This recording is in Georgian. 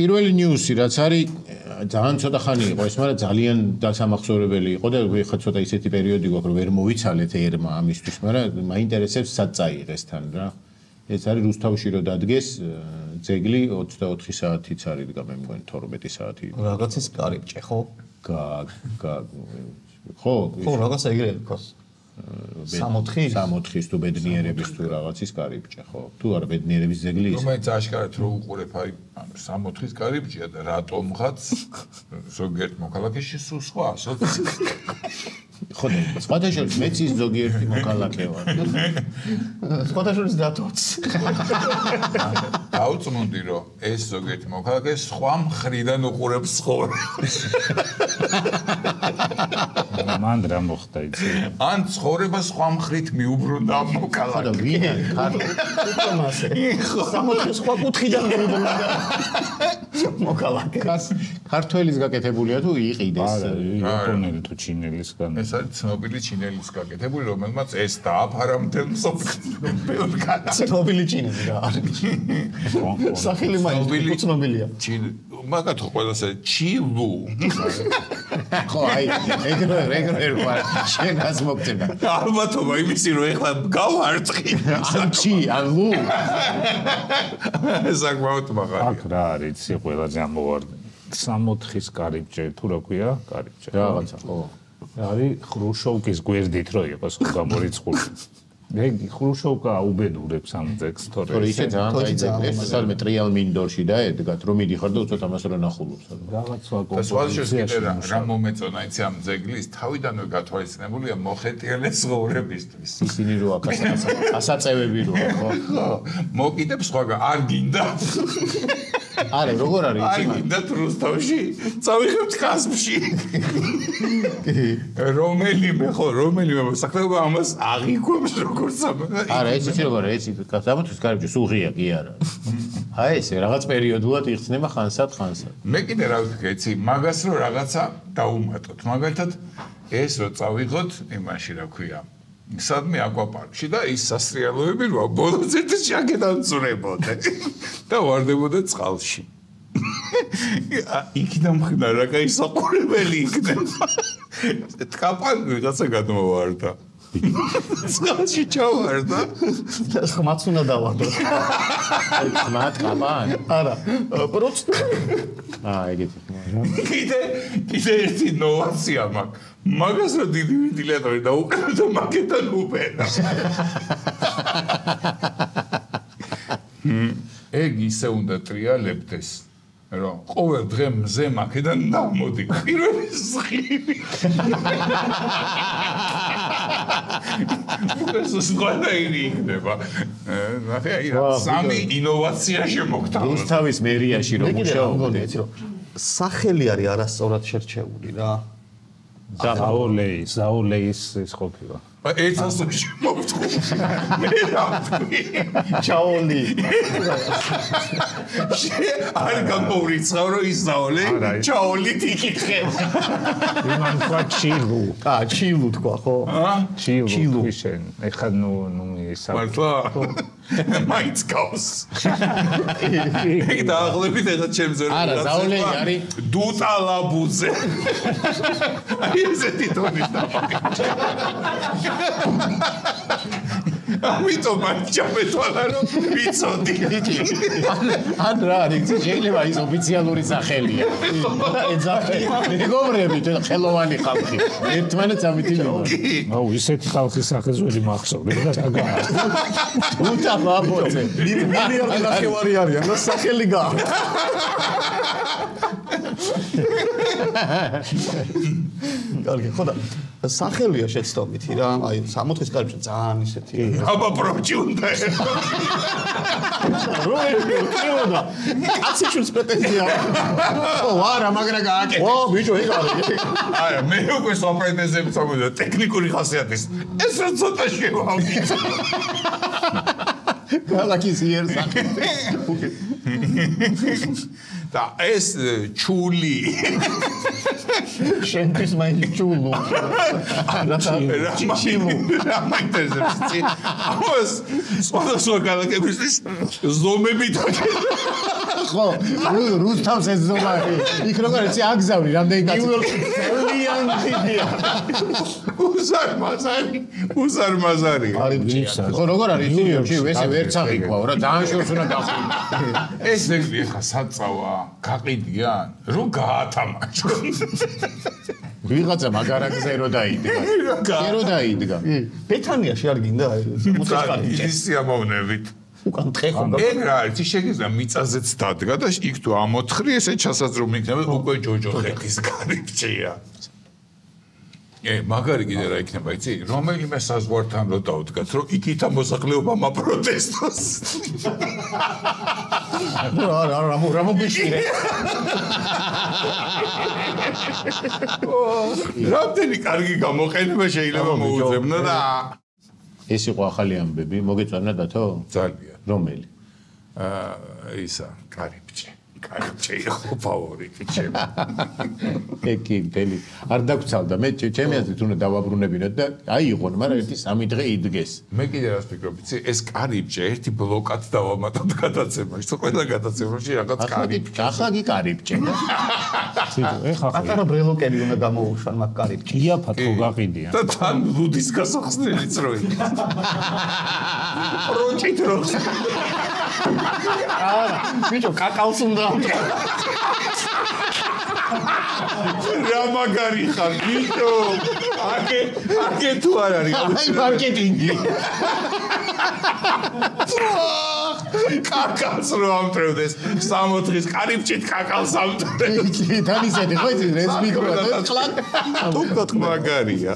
პირველი ნიუსი რაც არის ძალიან ცოტა ხანი იყო ეს, მაგრამ ძალიან დასამახსოვრებელი იყო და ხა ცოტა ისეთი პერიოდი გვაქვს რომ ვერ მოვიცალეთ ერმა ამისთვის, მაგრამ მაინტერესებს სად წაიღეს თან რა. ეს არის რუსთავში რო დადგეს ძეგლი 24 საათიც არის და მე მგონი 12 საათი. რაღაცის კარიბჭე, ხო? ხო, რაღაცა ეგრე იყოს. 64-ის თუ ბედნიერების თუ რაღაცის კარიბჭე, ხო? თუ არა ბედნიერების ძეგლი ის. რომელიც აშკარად რო უყურებ, აი 64-ის კარიბჭეა და რატომღაც ზოგიერთ მოქალაქეში სულ სხვა ხო და სხვადასხვა მეც ის ზოგიერთი მოქალაქე ვარ. სხვადასხვა დათოც. დაუწმუნდი რომ ეს ზოგიერთი მოქალაქე სხვა მხრიდან უყურებს ცხოვრებას. მან რა მოხდა იცი? ან ცხოვრება სხვა მხრით მიუბრუნდა მოქალაქე. და ვინ მასე. 64 სხვა კუთხიდან მიუბრუნდა მოქალაქე. ქართველის გაკეთებულია თუ იყიდეს? იაპონელი თუ ჩინელისგან. ეს არის ცნობილი ჩინელის გაკეთებული, რომელმაც ეს დააფარა მთელ მსოფლიოს. ცნობილი ჩინელი რა არის. სახელი მაინც ცნობილია. მაგათო ყველაზე ჩილუ. ხო, აი, ეგრე ვარ, შენას მოგწევდა. ალბათობა იმისი რომ ეხლა გავარწყი. ანჩი, ანლუ. საკმაოდ მაღალია. აქ რა არის, იცი ყველაზე ამოვარდი. 64-ის კარიბჭე, თუ რა ქვია, კარიბჭე. რაღაცა, ხო. არის ხრუშოვკის გვერდით რო იყოს გამორიცხული. მე ხრუშოვკა უბედურებს ამ ძეგლს, თორე ისე ძალიან დაიძეგლეს, სადმე ტრიალ მინდორში დაედგათ, რომ მიდიხარ და უცოტ ამას რო ნახულობს. რაღაცა კომპოზიციაში რა მომეწონა იცი ამ ძეგლის თავიდანვე გათვალისწინებულია მოხეტიალე ცხოვრებისთვის. ისინი რო აქ ასაწევები რო ხო? მოკიდებს სხვაგან არ გინდა. არა, როგორ არის იცი? აი, და რუსთავში წავიხებთ ხაზში. რომელიმე მოსახლეობა ამას აღიქვამს როგორც არა, ეს იცი როგორ არის, ეს გამოთვის კარიბჭე სულ ღია კი არა. აი ეს რაღაც პერიოდულად იხსნება ხანსად. მე კიდე რა ვთქვი, იცი, მაგას რო რაღაცა დაუმატოთ. მაგალითად, ეს რო წავიღოთ იმაში, რა ქვია, სადმე აკვაპარკში და ის სასრიალოები როა ბოლოს ერთად შაკედან წურებოდე და ვარდებოდე წყალში. იქიდან მხნარ რა კაი საყურებელი იქნება. tkapan ვიღაცა გადმოვარდა. წყალში ჩავარდა. ხმაც უნდა დავარდო. ხმა tkapan? არა, პროცესი. ეგეთი. კიდე ერთი ნოვაცია მაქვს. მაგას რო დიდი ვენტილატორი დაუყენებ და მაგედან უბენა. ეგ ისე უნდა ტრიალებდეს, რომ ყოველ დღე მზე მაგედან დამოდი. პირველი სხივი. ეს სხვანაირი იქნება. ნახე, აი სამი ინოვაცია შემოგთავაზა. რუსთავის მერიაში რომ მუშაობდი. სახელი არის არასწორად შერჩეული რა. ზაოლეის ის ყოფილა. ერთას შემოვთქვი. მე რა ვთქვი? ჩაოლი. არ გამოვრიცხავ რომ ის ზაოლე ჩაოლით იკითხება. იმან თქვა ჩილუ. ჩილუ თქვა ხო? ჩილუ ვიშენ. ეხლა ნუ ისა. მართლა? მაინც გავს. ეგ დაახლოებით ეხლა ჩემზე რა. არა, ზაოლე არის დუტალაბუძე. აი ესეთი ტონის დაფაკე. ამიტომ ჩამეთვალა რომ ვიცოდი. ან რა არის, შეიძლება ის ოფიციალური სახელია. ეძახი. მეგობრები, ხელოვანი ხალხი. ერთმანეთს ამითი მიგონი. აუ, ისეთი ხალხის სახეს ველი მახსოვს და დაგაა. უტა ბაბოზე. მილიარდი ნახევარი არიან და სახელი გა. კარგი, ხო და სახელია შეცდომითი რა. აი 60-ის კარიბჭე ძალიან ისეთი. აბა პროჭი უნდა ერქვა. რო ერქვა. კაციშვილს პრეტენზია. ო, არა, მაგრა გააკეთე. ო, ბიჭო, ეგ არის. არა, მე უკვე საპრეტენზიებს ამბობ, ტექნიკური ხასიათის. ეს რა ცოტა შევავდით. ქალაქის იერსახე. და ეს ჩული შენთვის მაინც ჩულუ. რა მაინტერესებს? ამას სხვადასხვა ქალაქებისთვის ზომები ხო, რუსთავს ეს ზომა. იქ როგორ იცი აგზავნი რამდენი კაცი. ძალიან დიდია. უზარმაზარი. ხო, როგორ არის ნიუ-იორკში ესე ვერც აღიქვაო რა, ძალიან შორს უნდა დახვიდე. ეს ნეკლი ხა საწავა, გაყიდიან, რომ გაათამაშონ. ვიღაცა მაგარაკზე რო დაიდგა. რო დაიდგა. ბეთანიაში არ გინდა ის სიამოვნებით. უკან თხეხო. ეგ რა არის, შეგიძლია მიწაზეც დადგა და იქ თუ ამოთხრი, ესე ჩასაძრომი იქნება, უკვე ჯოჯოხეთის კარიბჭეა. მაგარი კიდე რა იქნება, იცი? რომელიმე საზღვართან რო დაუდგათ, რომ იქით მოსახლეობა მაპროტესტოს. რა მოგიშკირე. რამდენი კარგი გამოყენება შეიძლება მოუძებნო და ეს იყო ახალი ამბები, მოგეწონა დათო? ძალიან. რომელი? ისა, კარიბჭე. კარიბჭე იყო ფავორიტი ჩემი. ეკი დელი არ დაგцалდა მე ჩემი აზრით უნდა დავაბრუნებინოთ და აიღონ, მაგრამ ერთი 3 დღე იდგეს. მე კიდე რას ვფიქრობ, იცი, ეს კარიბჭე ერთი ბლოკად დავამატოთ გადაცემაში. თუ ყველა გადაცემაში რაღაც კარიბჭე. ახლა კარიბჭე. ეხა პატარა ბრელოკები უნდა გამოუშვან მაგ კარიბჭე. იაფად ხო გაყიდიან. და თან ლუდის გასახსნელიც რო იქ. პროჭით რო. ბიჭო, კაკაოს უნდა. რა მაგარი ხარ, ბიჭო. აკე თუ არ არის. აი მარკეტინგი. კაკალს რო ამტრევდეს 60-ის კარიბჭით კაკალს ამტრევდეს. თან ისეთი ხო იცი ეს მიკრო ხლა თუკოთ მაგარია.